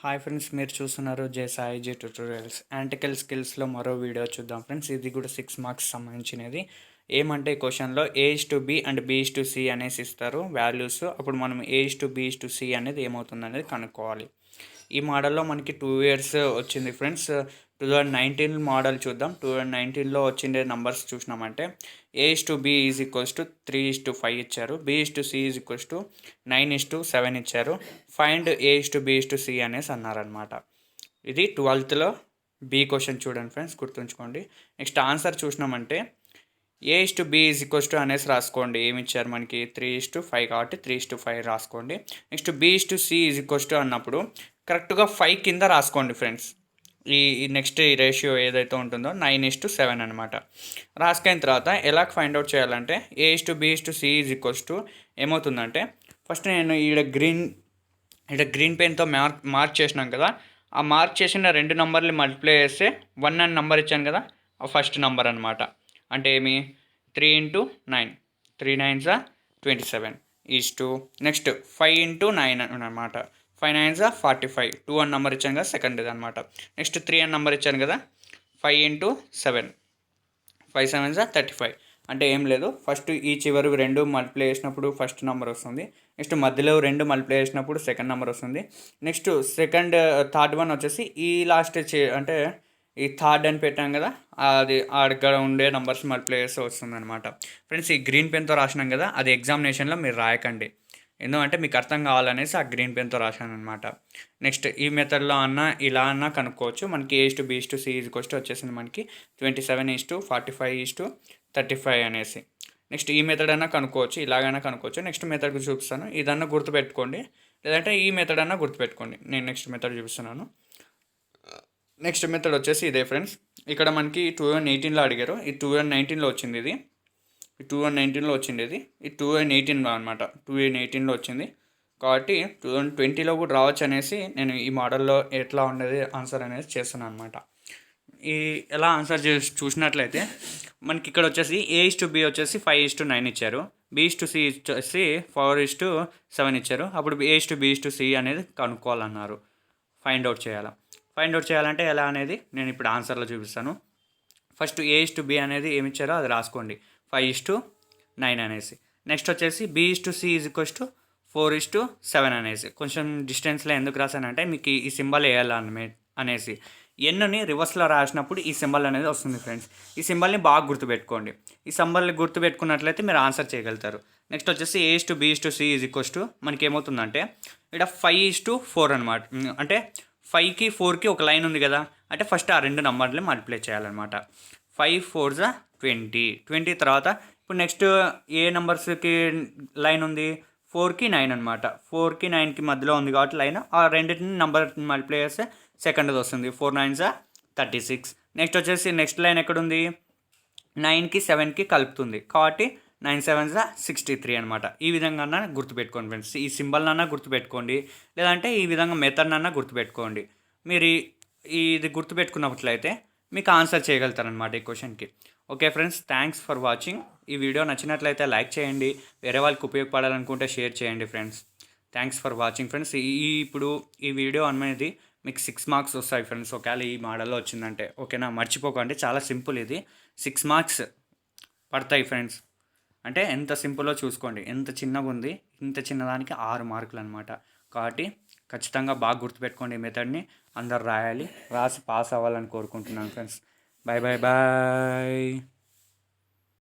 Hi friends, మీరు చూస్తున్నారు జే సాయి జే tutorials. Analytical స్కిల్స్లో మరో వీడియో చూద్దాం ఫ్రెండ్స్. ఇది కూడా 6 మార్క్స్ సంబంధించినది. ఏమంటే క్వశ్చన్లో A:B అండ్ B:C అనేసి ఇస్తారు వాల్యూస్. అప్పుడు మనం A:B:C అనేది ఏమవుతుంది అనేది కనుక్కోవాలి. ఈ మోడల్లో మనకి 2 ఇయర్స్ వచ్చింది ఫ్రెండ్స్. 2019 మోడల్ చూద్దాం. 2019లో వచ్చిండే నంబర్స్ చూసినామంటే A:B ఈజ్ ఈక్వల్స్ టు 3:5 ఇచ్చారు. B:C ఈజ్ ఈక్వల్స్ టు 9:7 ఇచ్చారు. ఫైండ్ A:B:C అనేసి అన్నారనమాట. ఇది 12th బి క్వశ్చన్ చూడండి ఫ్రెండ్స్, గుర్తుంచుకోండి. నెక్స్ట్ ఆన్సర్ చూసినామంటే A:B ఈజ్ ఈక్వల్స్ టు అనేసి రాసుకోండి. ఏమి ఇచ్చారు మనకి 3:5 కాబట్టి 3:5 రాసుకోండి. Next B:C is equals to అన్నప్పుడు కరెక్ట్గా 5 కింద రాసుకోండి ఫ్రెండ్స్. ఈ నెక్స్ట్ ఈ రేషియో ఏదైతే ఉంటుందో 9:7 అనమాట. రాసుకున్న తర్వాత ఎలా ఫైండ్ అవుట్ చేయాలంటే A:B:C ఈజ్ ఈక్వల్స్ టు ఏమవుతుందంటే ఫస్ట్ నేను ఈడ గ్రీన్ పెన్తో మార్క్ చేసినాం కదా. ఆ మార్క్ చేసిన 2 నంబర్లు మల్టిప్లై చేస్తే 1 అని నంబర్ ఇచ్చాను కదా, ఆ ఫస్ట్ నంబర్ అనమాట. అంటే ఏమి 3 × 9, 3 9s 27 ఈజ్ టు నెక్స్ట్ 5 × 9 అనమాట. 5 9s 45. 2 అని నెంబర్ ఇచ్చాను కదా, సెకండ్ ఇది అనమాట. నెక్స్ట్ 3 అని నెంబర్ ఇచ్చాను కదా, 5 × 7, 5 7s 35. అంటే ఏం లేదు, ఫస్ట్ ఈ చివరి 2 మల్టిప్లై చేసినప్పుడు ఫస్ట్ నెంబర్ వస్తుంది. నెక్స్ట్ మధ్యలో 2 మల్టిప్లై చేసినప్పుడు సెకండ్ నెంబర్ వస్తుంది. నెక్స్ట్ థర్డ్ వన్ వచ్చేసి ఈ లాస్ట్ అంటే ఈ థర్డ్ అని పెట్టాం కదా, అది అక్కడ ఉండే నెంబర్స్ మల్టిప్లై చేస్తే వస్తుంది అనమాట. ఫ్రెండ్స్, ఈ గ్రీన్ పెన్తో రాసినాం కదా, అది ఎగ్జామినేషన్లో మీరు రాయకండి. ఎందుకంటే మీకు అర్థం కావాలనేసి ఆ గ్రీన్ పెన్తో రాశాను అనమాట. నెక్స్ట్ ఈ మెథడ్లో ఇలా కనుక్కోవచ్చు. మనకి A:B:C ఈజ్ వచ్చేసింది మనకి 27:45:35 అనేసి. నెక్స్ట్ ఈ మెథడ్ అన్నా కనుక్కోవచ్చు, ఇలాగైనా కనుక్కోవచ్చు. నెక్స్ట్ మెథడ్ చూపిస్తాను. ఇదన్నా గుర్తుపెట్టుకోండి, లేదంటే ఈ మెథడ్ అన్నా గుర్తుపెట్టుకోండి. నేను నెక్స్ట్ మెథడ్ చూపిస్తున్నాను. నెక్స్ట్ మెథడ్ వచ్చేసి ఇదే ఫ్రెండ్స్. ఇక్కడ మనకి 2018లో అడిగారు, ఈ 2019లో వచ్చింది. ఇది 2019లో వచ్చింది. ఇది 2018లో అనమాట. 2018లో వచ్చింది కాబట్టి 2020లో కూడా రావచ్చు అనేసి నేను ఈ మోడల్లో ఎట్లా ఉండేది ఆన్సర్ అనేది చేస్తున్నాను అనమాట. ఈ ఎలా ఆన్సర్ చూసినట్లయితే మనకి ఇక్కడ వచ్చేసి A:B వచ్చేసి 5:9 ఇచ్చారు. B:C వచ్చేసి 4:7 ఇచ్చారు. అప్పుడు A:B:C అనేది కనుక్కోవాలన్నారు. ఫైండ్ అవుట్ చేయాలంటే ఎలా అనేది నేను ఇప్పుడు ఆన్సర్లో చూపిస్తాను. ఫస్ట్ A:B అనేది ఏమి ఇచ్చారో అది రాసుకోండి, 5:9 అనేసి. నెక్స్ట్ వచ్చేసి B:C ఈజ్ ఈక్వల్స్ టు 4:7 అనేసి. కొంచెం డిస్టెన్స్లో ఎందుకు రాశానంటే మీకు ఈ సింబల్ వేయాలి అనేసి. ఎన్ని రివర్స్లో రాసినప్పుడు ఈ సింబల్ అనేది వస్తుంది ఫ్రెండ్స్. ఈ సింబల్ని బాగా గుర్తుపెట్టుకోండి. ఈ సింబల్ని గుర్తుపెట్టుకున్నట్లయితే మీరు ఆన్సర్ చేయగలుగుతారు. నెక్స్ట్ వచ్చేసి A:B:C ఈజ్ ఈక్వల్స్ టు మనకి ఏమవుతుందంటే ఇక్కడ 5:4 అనమాట. అంటే 5కి 4కి ఒక లైన్ ఉంది కదా, అంటే ఫస్ట్ ఆ 2 నంబర్లు మల్టిప్లై చేయాలన్నమాట. 5 4s 20. 20 తర్వాత ఇప్పుడు నెక్స్ట్ ఏ నెంబర్స్కి లైన్ ఉంది, 4కి 9 అనమాట. 4కి 9కి మధ్యలో ఉంది కాబట్టి లైన్, ఆ రెండింటిని నెంబర్ మల్టిప్లై చేస్తే సెకండ్ది వస్తుంది. 4 9s 36. నెక్స్ట్ వచ్చేసి నెక్స్ట్ లైన్ ఎక్కడుంది, 9కి 7కి కలుపుతుంది కాబట్టి 9 7s 63 అనమాట. ఈ విధంగా గుర్తుపెట్టుకోండి ఫ్రెండ్స్. ఈ సింబల్నన్నా గుర్తుపెట్టుకోండి, లేదంటే ఈ విధంగా మెథడ్నన్నా గుర్తుపెట్టుకోండి. మీరు ఇది గుర్తుపెట్టుకున్నట్లయితే మీకు ఆన్సర్ చేయగలుగుతారనమాట ఈ క్వశ్చన్కి. Okay friends, thanks for watching. ఈ వీడియో నచ్చినట్లయితే లైక్ చేయండి, వేరే వాళ్ళకి ఉపయోగపడాలనుకుంటే షేర్ చేయండి friends. Thanks for watching friends. ఇప్పుడు ఈ వీడియో అనేది మీకు 6 మార్క్స్ వస్తాయి ఫ్రెండ్స్, ఒకవేళ ఈ మోడల్లో వచ్చిందంటే. ఓకేనా, మర్చిపోకండి, చాలా సింపుల్. ఇది 6 మార్క్స్ పడతాయి ఫ్రెండ్స్. అంటే ఎంత సింపుల్లో చూసుకోండి, ఎంత చిన్నగా ఉంది. ఇంత చిన్నదానికి 6 మార్కులు అనమాట. కాబట్టి ఖచ్చితంగా బాగా గుర్తుపెట్టుకోండి ఈ మెథడ్ని. అందరు రాయాలి, రాసి పాస్ అవ్వాలని కోరుకుంటున్నాను ఫ్రెండ్స్. Bye bye bye.